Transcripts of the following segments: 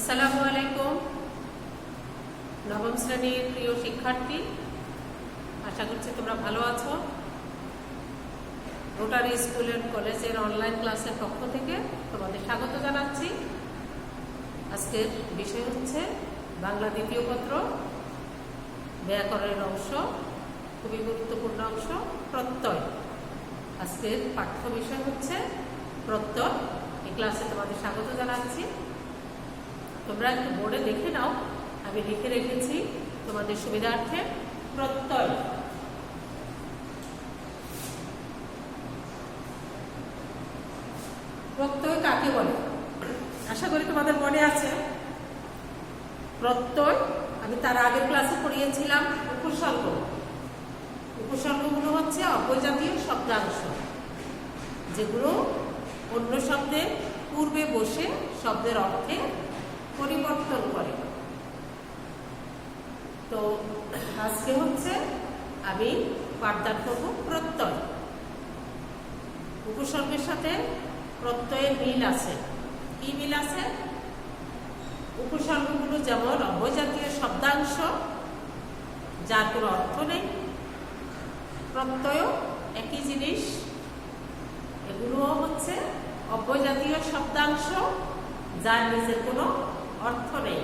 আসসালামু আলাইকুম। নবম শ্রেণীর প্রিয় শিক্ষার্থী, আশা করছি তোমরা ভালো আছো। রোটারি স্কুল এন্ড কলেজের অনলাইন ক্লাসের পক্ষ থেকে তোমাদের স্বাগত জানাচ্ছি। আজকের বিষয় হচ্ছে বাংলা দ্বিতীয় পত্র, ব্যাকরণের অংশ, খুবই গুরুত্বপূর্ণ অংশ, প্রত্যয়। আজকের পাঠ্য বিষয় হচ্ছে প্রত্যয়। এই ক্লাসে তোমাদের স্বাগত জানাচ্ছি। তোমরা একটু বোর্ডে দেখে নাও, আমি লিখে রেখেছি তোমাদের সুবিধার্থে। প্রত্যয়। প্রত্যয় কাকে বলে? আশা করি তোমাদের মনে আছে। প্রত্যয় আমি তার আগের ক্লাসে পড়িয়েছিলাম উপসর্গ। উপসর্গগুলো হচ্ছে অপজাতীয় শব্দাংশ, যেগুলো অন্য শব্দের পূর্বে বসে শব্দের অর্থে পরিবর্তন করে। তো আজকে হচ্ছে আমি পাঠদান করব প্রত্যয়। উপসর্গের সাথে প্রত্যয়ের মিল আছে। কি মিল আছে? উপসর্গগুলো যেমন অবজাতীয় শব্দাংশ, যার কোনো অর্থ নেই, প্রত্যয় একই জিনিস, এগুলোও হচ্ছে অবজাতীয় শব্দাংশ, যার নিজের কোনো অর্থ নেই।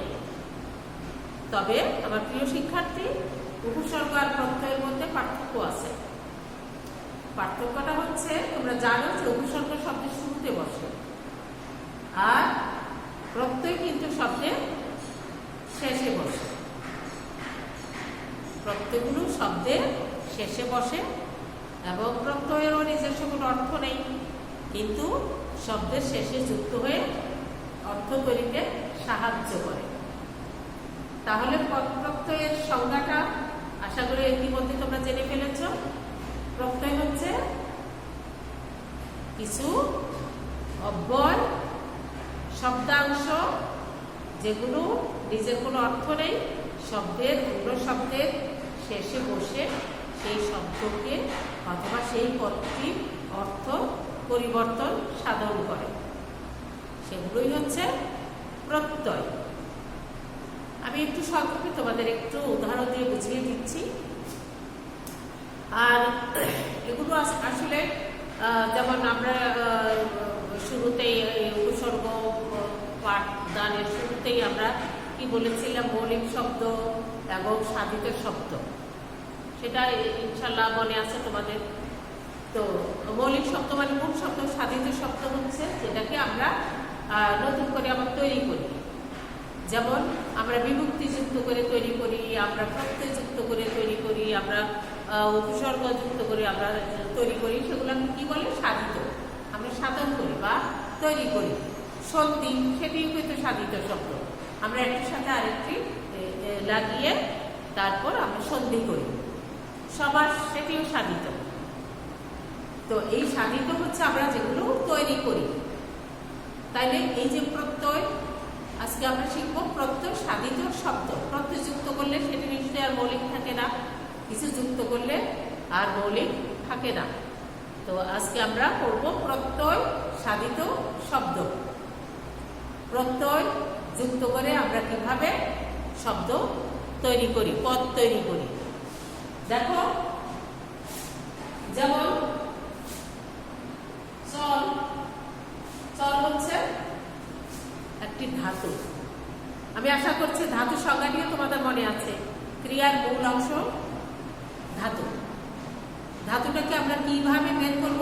তবে আমার প্রিয় শিক্ষার্থী, উপসর্গ আর প্রত্যয়ের মধ্যে পার্থক্য আছে। পার্থক্যটা হচ্ছে, তোমরা জানো যে উপসর্গ শব্দের শুরুতে বসে, আর প্রত্যয় কিন্তু শব্দের শেষে বসে। প্রত্যয়গুলো শব্দের শেষে বসে এবং প্রত্যয়েরও নিজস্ব কোনো অর্থ নেই, কিন্তু শব্দের শেষে যুক্ত হয়ে অর্থ তৈরিতে সাহায্য করে। তাহলে প্রত্যয়ের সংজ্ঞাটা আশা করি ইতিমধ্যে তোমরা জেনে ফেলেছ। প্রত্যয় হচ্ছে কিছু অব্যয় শব্দাংশ, যেগুলো নিজের কোনো অর্থ নেই, শব্দের অন্য শব্দের শেষে বসে সেই শব্দকে অথবা সেই পদটির অর্থ পরিবর্তন সাধন করে, সেগুলোই হচ্ছে প্রত্যয়। আমি একটু সংক্ষেপে তোমাদের একটু উদাহরণ দিয়ে বুঝিয়ে দিচ্ছি। আর এগুলো আসলে যেমন আমরা শুরুতেই উপসর্গ পাঠদানের শুরুতেই আমরা কি বলেছিলাম, মৌলিক শব্দ এবং সাধিত শব্দ, সেটা ইনশাল্লাহ মনে আছে তোমাদের। তো মৌলিক শব্দ মানে মূল শব্দ, সাধিত শব্দ হচ্ছে যেটাকে আমরা নতুন করে আবার তৈরি করি। যেমন আমরা বিভক্তি যুক্ত করে তৈরি করি, আমরা প্রত্যয় যুক্ত করে তৈরি করি, আমরা উপসর্গ যুক্ত করে আমরা তৈরি করি, সেগুলো কি বলে? সাধিত। আমরা সাধন করি বা তৈরি করি। সন্ধি, সেটিও কিন্তু সাধিত শব্দ। আমরা একটির সাথে আরেকটি লাগিয়ে তারপর আমরা সন্ধি করি। সমাস, সেটিও সাধিত। তো এই সাধিত হচ্ছে আমরা যেগুলো তৈরি করি। তাইলে এই যে প্রত্যয়, আজকে আমরা শিখবো প্রত্যয় সাধিত শব্দ। প্রত্যয় যুক্ত করলে সেটি নিশ্চয়ই আর মৌলিক থাকে না, কিছু যুক্ত করলে আর মৌলিক থাকে না। তো আজকে আমরা পড়ব প্রত্যয় সাধিত শব্দ। প্রত্যয় যুক্ত করে আমরা কিভাবে শব্দ তৈরি করি, পদ তৈরি করি। দেখো, যেমন চল। চল হচ্ছে একটি ধাতু। আমি আশা করছি ধাতু সংজ্ঞাটিও তোমাদের মনে আছে। ক্রিয়ার মূল অংশ ধাতু। ধাতুটাকে আমরা কিভাবে বের করব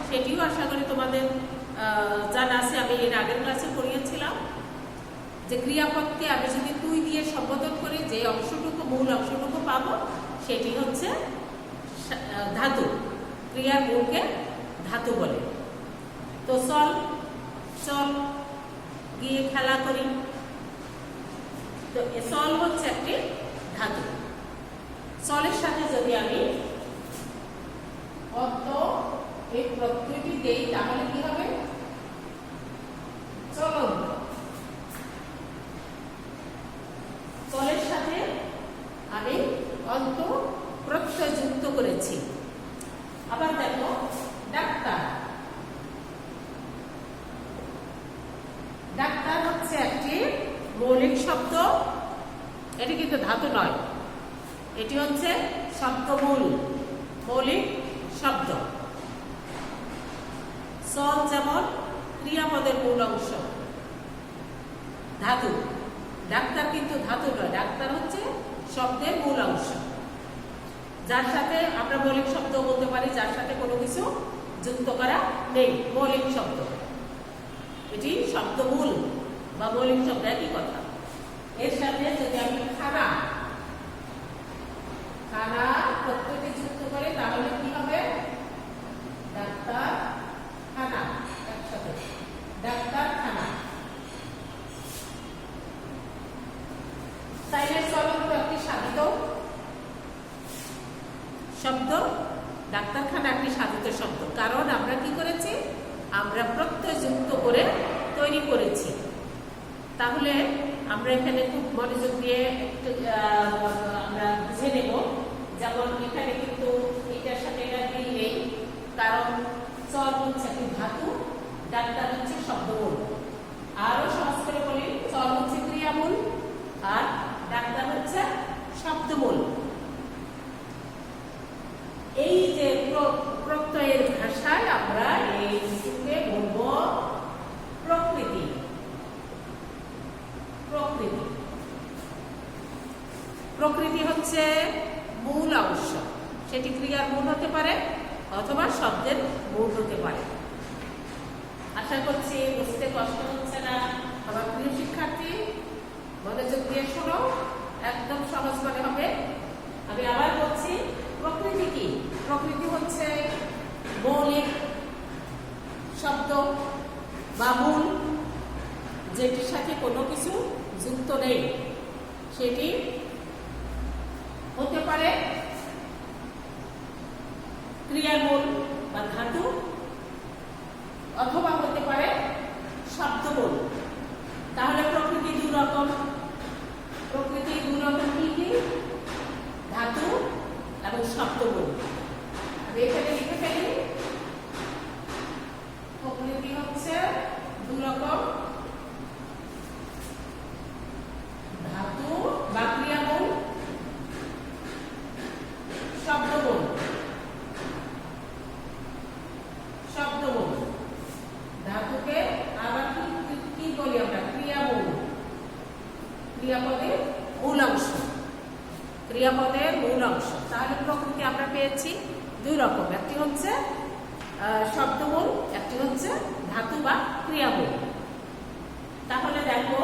সেটিও আশা করি তোমাদের জানা আছে। আমি এর আগের ক্লাসে পড়িয়েছিলাম যে ক্রিয়াপদকে আমি যদি তুই দিয়ে সম্বোধন করি, যে অংশটুকু মূল অংশটুকু পাবো সেটি হচ্ছে ধাতু। ক্রিয়ার মূলকে ধাতু বলে। তো চল, চল গিয়ে খেলা করি। তো চল হচ্ছে একটি ধাতু। চলের সাথে যদি আমি অর্থ এই প্রত্যয়টি দেই, তাহলে কি হবে? চলন্ত। চলের সাথে আমি অন্ত প্রত্যয় যুক্ত করেছি। আবার দেখো, ডাক্তার। ডাক্তার হচ্ছে একটি মূল শব্দ, এটি কিন্তু ধাতু নয়, এটি হচ্ছে শব্দমূল, মৌলিক শব্দ। সল যেমন ক্রিয়াপদের মূল অংশ, ধাতু। ডাক্তার কিন্তু ধাতু নয়, ডাক্তার হচ্ছে শব্দের মূল অংশ, যার সাথে আমরা মৌলিক শব্দ বলতে পারি, যার সাথে কোনো কিছু যুক্ত করা নেই, মৌলিক শব্দ। এটি শব্দমূল বা মৌলিক শব্দ একই কথা। এর সাথে যদি আমি খানা, খানা প্রত্যেকটি যুক্ত করে তাহলে কি হবে? ডাক্তার খানা, একসাথে ডাক্তার খানা। তাইলে চলন্ত একটি সাধিত শব্দ, ডাক্তারখানা একটি সাধিত শব্দ, কারণ আমরা কি করেছি? আমরা প্রত্যয় যুক্ত করে তৈরি করেছি। তাহলে আমরা এখানে খুব মনোযোগ দিয়ে একটু আমরা বুঝে নেব। যেমন এখানে কিন্তু এটার সাথে এটা মিল নেই, কারণ চল হচ্ছে একটি ধাতু, ডাক্তার হচ্ছে শব্দমূল। আরো সহজ করে বলি, চল হচ্ছে ক্রিয়ামূল আর ডাক্তার হচ্ছে শব্দমূল। এই যে প্রত্যয়ের ভাষায় আমরা এই কিছুকে বলবো প্রকৃতি। প্রকৃতি, প্রকৃতি হচ্ছে মূল অংশ, সেটি ক্রিয়ার মূল হতে পারে অথবা শব্দের মূল হতে পারে। আশা করছি বুঝতে কষ্ট হচ্ছে না। আমার প্রিয় শিক্ষার্থী, মনোযোগ দিয়ে শোনো, একদম সহজ মনে হবে। আমি আবার বলছি, প্রকৃতি কি? প্রকৃতি হচ্ছে মৌলিক শব্দ বা মূল, যেটির সাথে কোনো কিছু যুক্ত নেই। সেটি হতে পারে ক্রিয়ামূল বা ধাতু, অথবা হতে পারে শব্দমূল। তাহলে প্রকৃতি দুই রকম। প্রকৃতি দুই রকম কি কি? ধাতু এবং শব্দমূল। আমি এখানে লিখে ফেলি, প্রকৃতি হচ্ছে দুই রকম, ধাতু বা ক্রিয়ামূল, শব্দমূল। শব্দমূল ধাতুকে আবার কি বলি আমরা? ক্রিয়ামূল, ক্রিয়াপদের মূল অংশ, ক্রিয়াপদের মূল অংশ। তাহলে প্রকৃতি আমরা পেয়েছি দুই রকম, একটি হচ্ছে শব্দমূল, একটি হচ্ছে ধাতু বা ক্রিয়ামূল। তাহলে দেখো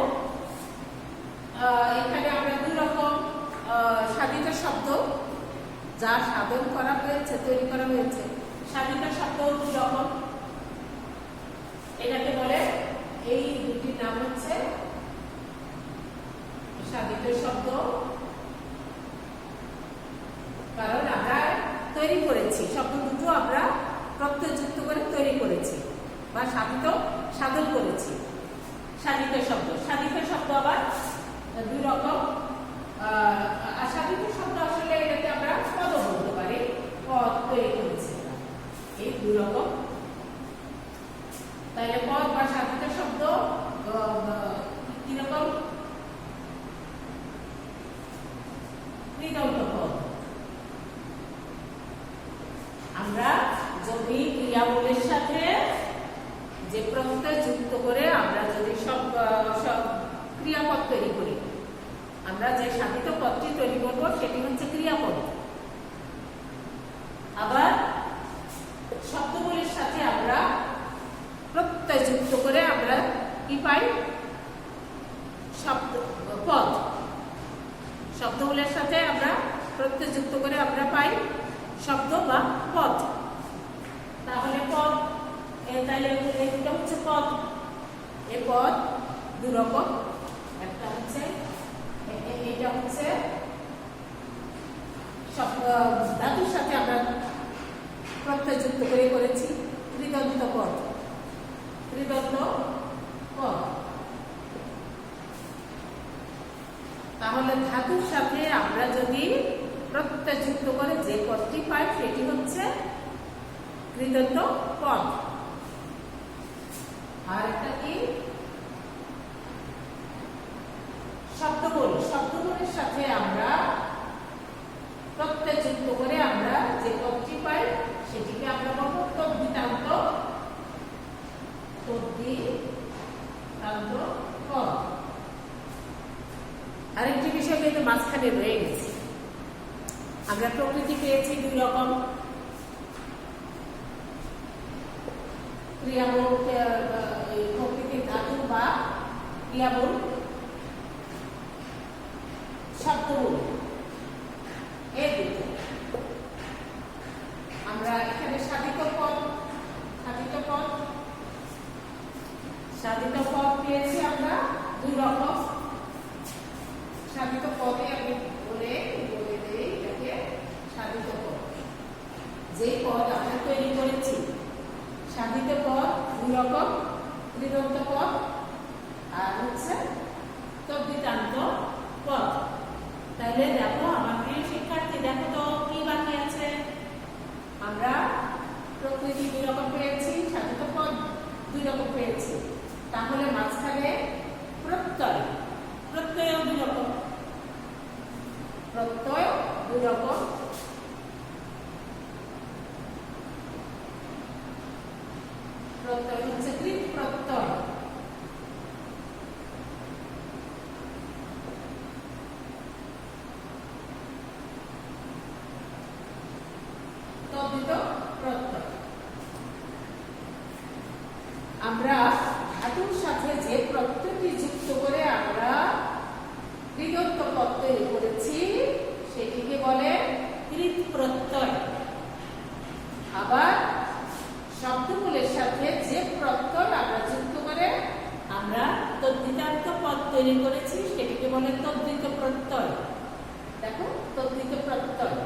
এখানে আমরা দুই রকম সাধিত শব্দ যা সাধন করা হয়েছে, তৈরি করা হয়েছে। সাধিত শব্দ দুই রকম, এটাকে বলে, এই দুটির নাম হচ্ছে সাধিত শব্দ, কারণ আমরা তৈরি করেছি শব্দ দুটো, আমরা প্রত্যয় যুক্ত করে তৈরি করেছি বা সাধন করেছি। সাধিত শব্দ, সাধিত শব্দ আবার দুই রকম। সাধিত শব্দ আসলে এটাকে আমরা পদ বলতে পারি, পদ তৈরি করেছি, এই দুই রকম। তাহলে পদ বা সাধিত শব্দ কিরকম? কৃদন্ত পদ। আমরা যদি ক্রিয়ামূলের সাথে যে প্রত্যয় যুক্ত করে আমরা যদি সব ক্রিয়াপদ তৈরি করি, আমরা যে সাধিত পদটি তৈরি করবো সেটি হচ্ছে ক্রিয়াপদ। আবার শব্দমূলের সাথে আমরা প্রত্যয় যুক্ত করে আমরা কি পাই? পদ। শব্দমূলের সাথে আমরা প্রত্যয় যুক্ত করে আমরা পাই শব্দ বা পদ। তাহলে পদ, তাহলে এটা হচ্ছে পদ। এ পদ দুই রকম, একটা হচ্ছে এটা হচ্ছে ধাতুর সাথে আমরা প্রত্যয় যুক্ত করে করেছি কৃদন্ত পদ। কৃদন্ত পদ। তাহলে ধাতুর সাথে আমরা যদি প্রত্যয় যুক্ত করে যে পদটি পাই সেটি হচ্ছে কৃদন্ত পদ। আর একটা কি? শব্দবলের সাথে আমরা প্রত্যয় যুক্ত করে আমরা যে পদটি পাই সেটিকে আমরা বলবো তদ্ধিতান্ত পদ। আরেকটি বিষয় কিন্তু মাঝখানে রয়ে গেছে, আমরা প্রকৃতি পেয়েছি দুই রকম, ক্রিয়াবল প্রকৃতির ধাতু বা ক্রিয়াবল শব্দবল, এই দুটো। আমরা এখানে সাধিত পদ পেয়েছি আমরা দুই রকম। সাধিত পদে আমি বলে দিই এটাকে সাধিত পদ। যে পদ আমরা তৈরি করেছি সাধিত পদ দুই রকম, কৃদন্ত পদ আর হচ্ছে তদ্ধিতান্ত পদ। তাহলে দেখো আমার প্রিয় শিক্ষার্থী, দেখো তো কি বাকি আছে। আমরা প্রকৃতি দুই রকম পেয়েছি, সাধিত পদ দুই রকম পেয়েছি, তাহলে মাঝখানে প্রত্যয় দুই রকম, প্রত্যয় হচ্ছে কৃত প্রত্যয়। তদ্ধিত প্রত্যয়। আমরা ধাতুর সাথে যে প্রত্যয়টি যুক্ত করে আমরা কৃদন্ত পদ তৈরি করেছি সেটিকে বলে কৃত প্রত্যয়। আবার শব্দবলের সাথে যে প্রত্যয় আমরা যুক্ত করে আমরা তদ্ধিতান্ত পদ তৈরি করেছি সেটিকে বলে তদ্ধিত প্রত্যয়। দেখো তদ্ধিত প্রত্যয়,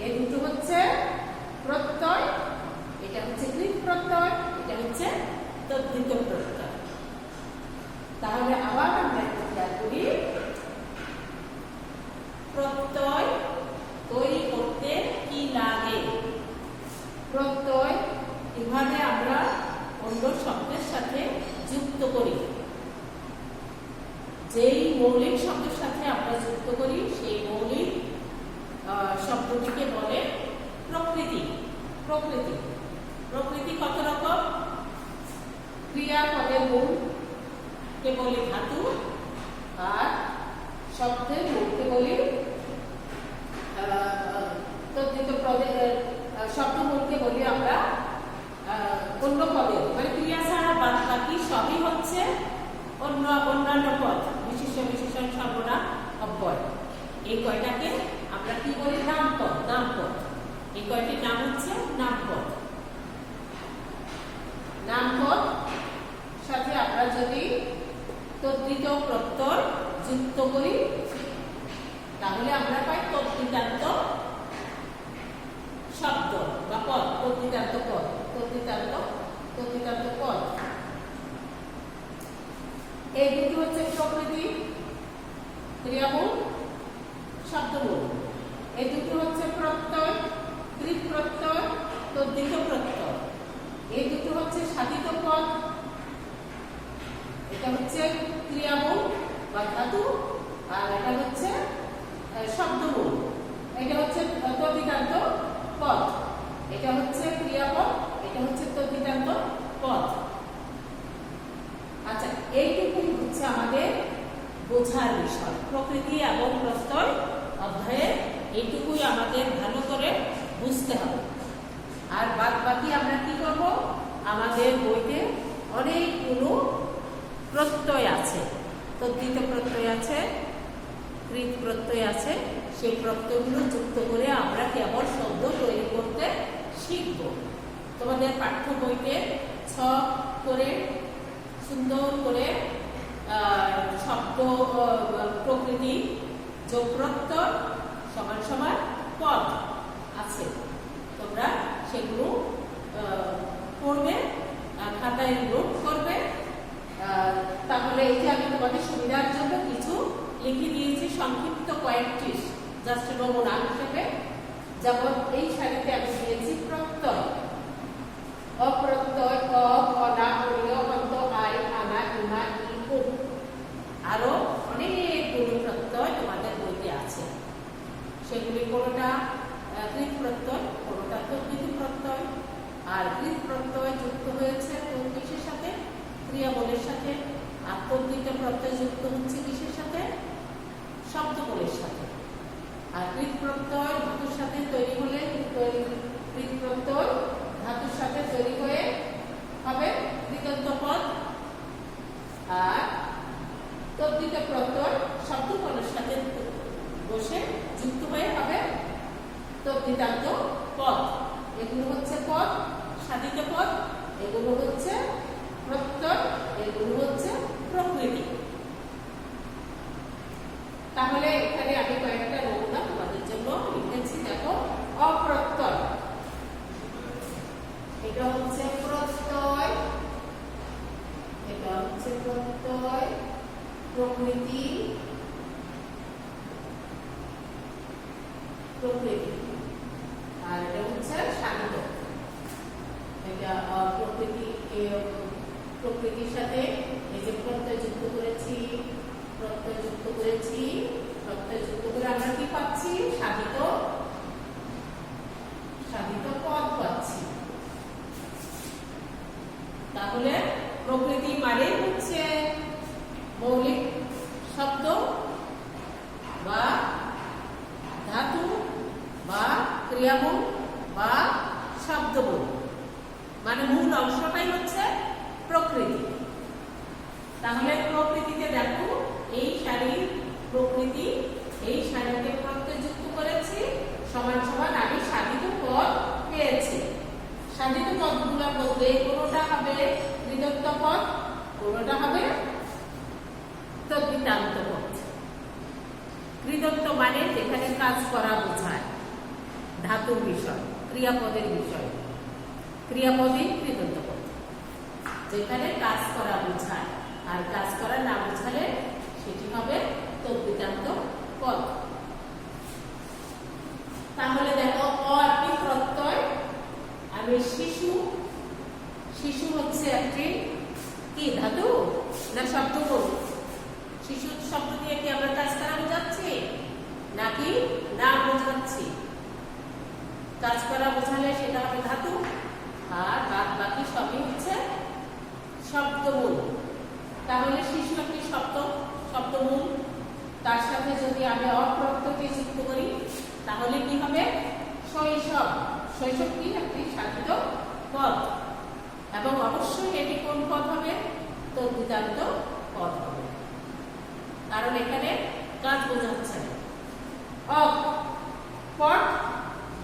এই দুটো হচ্ছে প্রত্যয়, এটা হচ্ছে কৃত প্রত্যয়, এটা হচ্ছে তদ্ধিত প্রত্যয়। তাহলে আবার আমরা একটু খেয়াল করি, প্রত্যয় তৈরি করতে কি লাগে। প্রত্যয় কিভাবে আমরা অন্য শব্দের সাথে যুক্ত করি, যেই মৌলিক শব্দের সাথে আমরা যুক্ত করি সেই মৌলিক শব্দটিকে বলে প্রকৃতি। প্রকৃতি কত রকম? ক্রিয়াপদের মূলকে বলি ধাতু, আর শব্দের মূলকে বলি তদ্ধিত পদের শব্দমূলকে বলি আমরা অন্য পদের, মানে ক্রিয়া ছাড়া বাদ বাকি সবই হচ্ছে অন্যান্য পদ, বিশেষণ সর্বনাম অব্যয়। এই কয়টাকে আমরা কি বলি? নামপদ। এই কয়টির নাম হচ্ছে নামপদ। নামপদ সাথে আমরা যদি তদ্ধিত প্রত্যয় যুক্ত করি তাহলে আমরা পাই তদ্ধিতান্ত শব্দ বা পদ, তদ্ধিতান্ত পদ। এই দুটো হচ্ছে প্রকৃতি, ক্রিয়াবল, শব্দবল। এই দুটো হচ্ছে প্রত্যয়, কৃত প্রত্যয়, তদ্ধিত প্রত্যয়। এই দুটো হচ্ছে সাধিত পদ, এটা হচ্ছে ক্রিয়াবল বা ধাতু, আর এটা হচ্ছে শব্দবল, এটা হচ্ছে তদ্ধিতান্ত পদ। এটা হচ্ছে ক্রিয়াপদ, এটা হচ্ছে তদ্ধিতান্ত পদ। আচ্ছা, এইটুকুই হচ্ছে আমাদের বোঝার বিষয়। প্রকৃতি এবং প্রত্যয় অধ্যায়ে এইটুকুই আমাদের ভালো করে বুঝতে হবে। আর বাদ বাকি আমরা কি করব? আমাদের বইতে অনেকগুলো প্রত্যয় আছে, তদ্ধিত প্রত্যয় আছে, কৃত প্রত্যয় আছে, সেই প্রত্যয়গুলো যুক্ত করে আমরা কেবল শব্দ তৈরি করতে শিখব। তোমাদের পাঠ্য বইতে ছক করে সুন্দর করে শব্দ প্রকৃতি যোগ প্রত্যয় সমান পদ আছে, তোমরা সেগুলো পড়বে, খাতায় নোট করবে। তাহলে এই যে আমি তোমাদের সুবিধার জন্য কিছু লিখে দিয়েছি সংক্ষিপ্ত কয়েকটি, জাস্ট নমুনা হিসেবে। যেমন এই সারিতে আমি দিয়েছি প্রত্যয়, অপ্রত্যয়, অনা, অন্ত, আই, আনা, ইমা, ই, উ। আরো অনেক সেগুলি কোনোটা কৃত প্রত্যয়, কোনোটা তদ্ধিত প্রত্যয়। আর কৃত প্রত্যয় যুক্ত হয়েছে কোন কিসের সাথে? ক্রিয়াবলের সাথে। আর তদ্ধিত প্রত্যয় যুক্ত হচ্ছে কিসের সাথে? শব্দবলের সাথে। আর কৃত প্রত্যয় ধাতুর সাথে তৈরি হলে কৃত প্রত্যয় ধাতুর সাথে তৈরি হয়ে হবে কৃদন্ত পদ। আর তদ্ধিত প্রত্যয় শব্দবলের সাথে বসে যুক্ত হয়ে হবে তদ্ধিতান্ত পদ। এগুলো হচ্ছে পদ, সাধিত পদ, এগুলো হচ্ছে প্রত্যয়, এগুলো হচ্ছে প্রকৃতি। তাহলে এখানে আমি কয়েকটা নমুনা তোমাদের জন্য লিখেছি। দেখো, অপ্রত্যয়, এটা হচ্ছে প্রত্যয়, এটা হচ্ছে প্রত্যয়, প্রকৃতি, প্রকৃতি, আর এটা হচ্ছে সাধিত। এটা প্রকৃতি, প্রকৃতির সাথে এই যে প্রত্যয় যুক্ত করেছি, প্রত্যয় যুক্ত করেছি, প্রত্যয় যুক্ত করে আমরা কি পাচ্ছি? সাধিত, সাধিত পদ পাচ্ছি। তাহলে প্রকৃতি মানে হচ্ছে মৌলিক শব্দ বা ধাতু বা ক্রিয়ামূল বা শব্দমূল, মানে মূল অংশটাই হচ্ছে প্রকৃতি। তাহলে প্রকৃতিতে দেখো, এই সারির প্রকৃতি, এই সারিতে প্রত্যয় যুক্ত করেছি, সমান সমান আমি সাধিত পদ পেয়েছি। সাধিত পদগুলোর মধ্যে কোনটা হবে কৃদন্ত পদ, কোনটা হবে তদ্ধিতান্ত পদ। কৃদন্ত মানে যেখানে কাজ করা বোঝায়, ধাতুর বিষয়, ক্রিয়াপদের বিষয়, ক্রিয়াপদই কৃদন্ত পদ, যেখানে কাজ করা বোঝায়। আর কাজ করা না বোঝালে সেটি হবে তদ্ধিতান্ত পদ। তাহলে দেখো, একটি প্রত্যয়, আমি শিশু, শিশু হচ্ছে একটি কি ধাতু না শব্দমূল? শিশু শব্দ দিয়ে কি আমরা কাজ করা বোঝাচ্ছি নাকি না বোঝাচ্ছি? কাজ করা বোঝালে সেটা হবে ধাতু, আর বাদ বাকি সবই হচ্ছে শব্দমূল। তাহলে শিশু একটি শব্দমূল, তার সাথে যদি আমি অপ্রত্যয়কে যুক্ত করি তাহলে কি হবে? শৈশব। শৈশব কি একটি সাধিত পদ, এবং অবশ্যই এটি কোন পদ হবে? তদ্ধিতান্ত পদ হবে, কারণ এখানে কাজ বোঝাচ্ছে। অপ, পট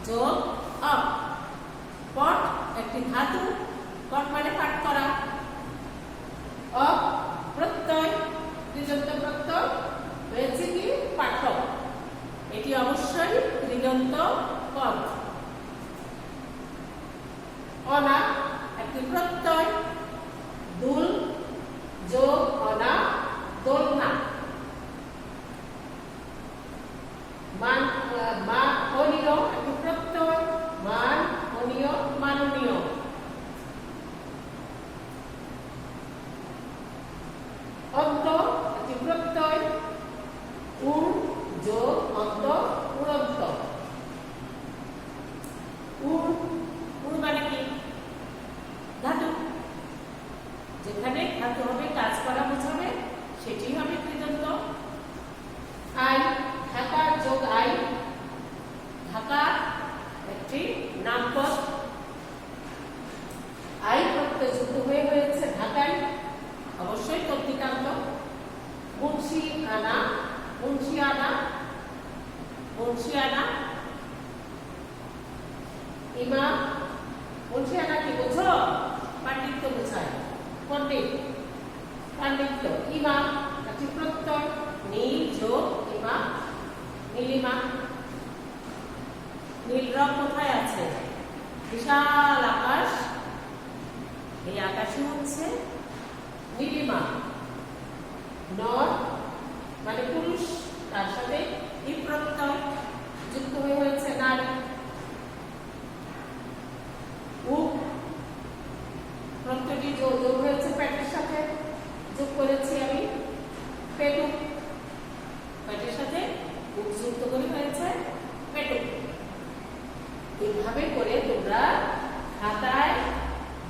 যোগ অপ। পট একটি ধাতু, পট মানে পাঠ করা। অপ প্রত্যয়, কৃদন্ত প্রত্যয় হয়েছে কি? পাঠক। এটি অবশ্যই কৃদন্ত পদ। অনা একটি প্রত্যয়, দুল যোগ অনা, দোলনা। মাননীয় একটি প্রত্যয়, মাননীয়, মাননীয়। অন্ত একটি প্রত্যয়, উর যোগ অন্ত, উড়ন্ত। উর, উর মানে কি? ধাতু, যেখানে ধাতু হবে কাজ করা বোঝাবে সেটি হবে কৃদন্ত। আই, ঢাকা যোগ আই, ঢাকা একটি নামপদ, আই প্রত্যয় যুক্ত হয়ে হয়েছে ঢাকায়, অবশ্যই তদ্ধিতান্ত। মুন্সি আনা, মুন্সিয়ানা, মুন্সিয়ানা। ইমাম, মুন্সিয়ানা কি বোঝো? পাণ্ডিত্য বোঝায়, পণ্ডিত, পাণ্ডিত্য। ইমাম একটি প্রত্যয়, নীল যোগ ইমাম, নীলিমা। নীল রং কোথায় আছে? বিশাল আকাশ, এই আকাশই হচ্ছে নীলিমা। নর মানে পুরুষ, তার সাথে ই প্রত্যয় যুক্ত হয়ে হয়েছে নারী। উপ প্রত্যয়টি যোগ হয়েছে পেটের সাথে, যোগ করেছি আমি পেটুক, পেটের সাথে উপ যুক্ত করে হয়েছে এইভাবে করে তোমরা খাতায়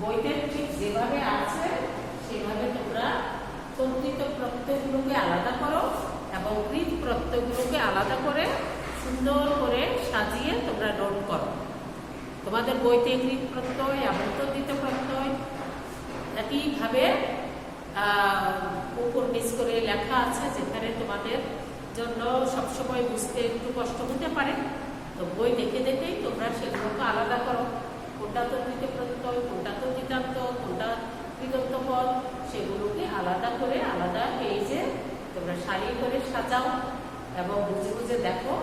বইতে ঠিক যেভাবে আছে সেভাবে তোমরা তদ্ধিত প্রত্যয়গুলোকে আলাদা করো এবং কৃত প্রত্যয়গুলোকে আলাদা করে সুন্দর করে সাজিয়ে তোমরা নোট করো। তোমাদের বইতে কৃত প্রত্যয় এবং তদ্ধিত প্রত্যয় একইভাবে উপর নিচ করে লেখা আছে, যেখানে তোমাদের জন্য সবসময় বুঝতে একটু কষ্ট হতে পারে। তো বই দেখে দেখেই তোমরা সেগুলোকে আলাদা করো, কোনটা তদ্ধিত প্রত্যয়, কোনটা তদ্ধিতান্ত, কোনটা কৃদন্ত পদ, সেগুলোকে আলাদা করে আলাদা পেজে তোমরা সারি করে সাজাও এবং বুঝে বুঝে দেখো।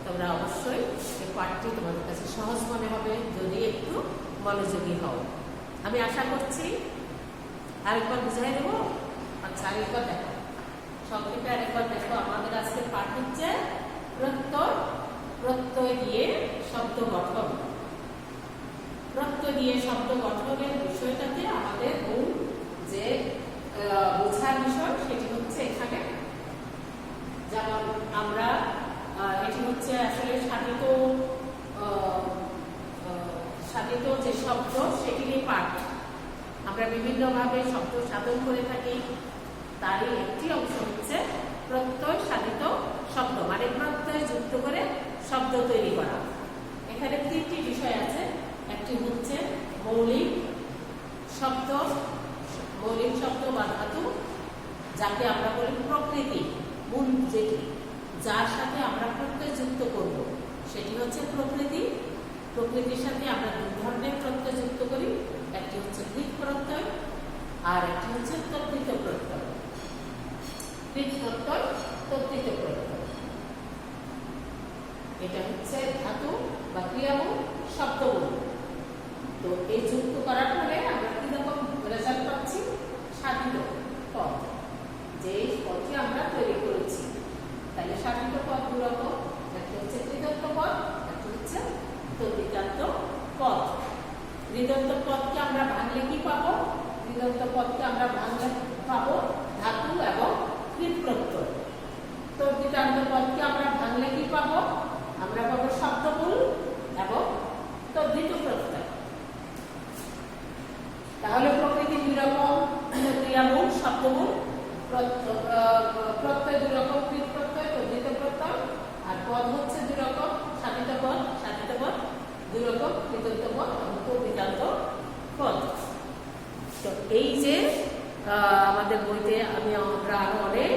তোমরা অবশ্যই এই পাঠটি তোমাদের কাছে সহজ মনে হবে যদি একটু মনোযোগী হও। আমি আশা করছি। আরেকবার বুঝাই দেবো। আচ্ছা, আরেকবার দেখো, সংক্ষেপে আরেকবার দেখো। আমাদের আজকের পাঠ হচ্ছে প্রত্যয়। প্রত্যয় দিয়ে শব্দ গঠন। প্রত্যয় দিয়ে শব্দ গঠনের বিষয়টাতে আমাদের মূল যে বোঝার বিষয় সেটি হচ্ছে এখানে, যেমন আমরা এটি হচ্ছে আসলে সাধিত যে শব্দ সেটিরই পাঠ। আমরা বিভিন্নভাবে শব্দ সাধন করে থাকি, তারই একটি অংশ হচ্ছে প্রত্যয় সাধিত শব্দ, মানে প্রত্যয় যুক্ত করে শব্দ তৈরি করা। এখানে তিনটি বিষয় আছে। একটি হচ্ছে মৌলিক শব্দ, মৌলিক শব্দ বা ধাতু, যাকে আমরা বলি প্রকৃতি। মূল যেটি, যার সাথে আমরা প্রত্যয় যুক্ত করব সেটি হচ্ছে প্রকৃতি। প্রকৃতির সাথে আমরা দুই ধরনের প্রত্যয় যুক্ত করি, একটি হচ্ছে কৃত প্রত্যয় আর একটি হচ্ছে তদ্ধিত প্রত্যয়। কৃত প্রত্যয়, তদ্ধিত প্রত্যয়, এটা হচ্ছে ধাতু বা ক্রিয়ামূল শব্দমূল। তো এই যুক্ত করার ফলে আমরা কিরকম রেজাল্ট পাচ্ছি? সাধিত পদ, যে পদটি আমরা তৈরি করেছি। তাহলে সাধিত পদ দুরকম, একটা হচ্ছে কৃদন্ত পদ, একটা হচ্ছে তদ্ধিতান্ত পদ। কৃদন্ত পদকে আমরা ভাঙলে কি পাবো? কৃদন্ত পদকে আমরা ভাঙলে পাবো ধাতু এবং কৃত প্রত্যয়। তদ্ধিতান্ত পদকে আমরা ভাঙলে কি পাবো? আমরা পাবো শব্দমূল এবং তদ্ধিত প্রত্যয়। তাহলে প্রকৃতি দুই রকম, ক্রিয়ামূল, শব্দমূল, প্রত্যয় দুই রকম, কৃত প্রত্যয়, তদ্ধিত প্রত্যয়। আর পদ হচ্ছে দুই রকম, সাধিত পদ দুই রকম, কৃদন্ত পদ এবং তদ্ধিতান্ত পদ। তো এই যে আমাদের বইতে আমরা আরো অনেক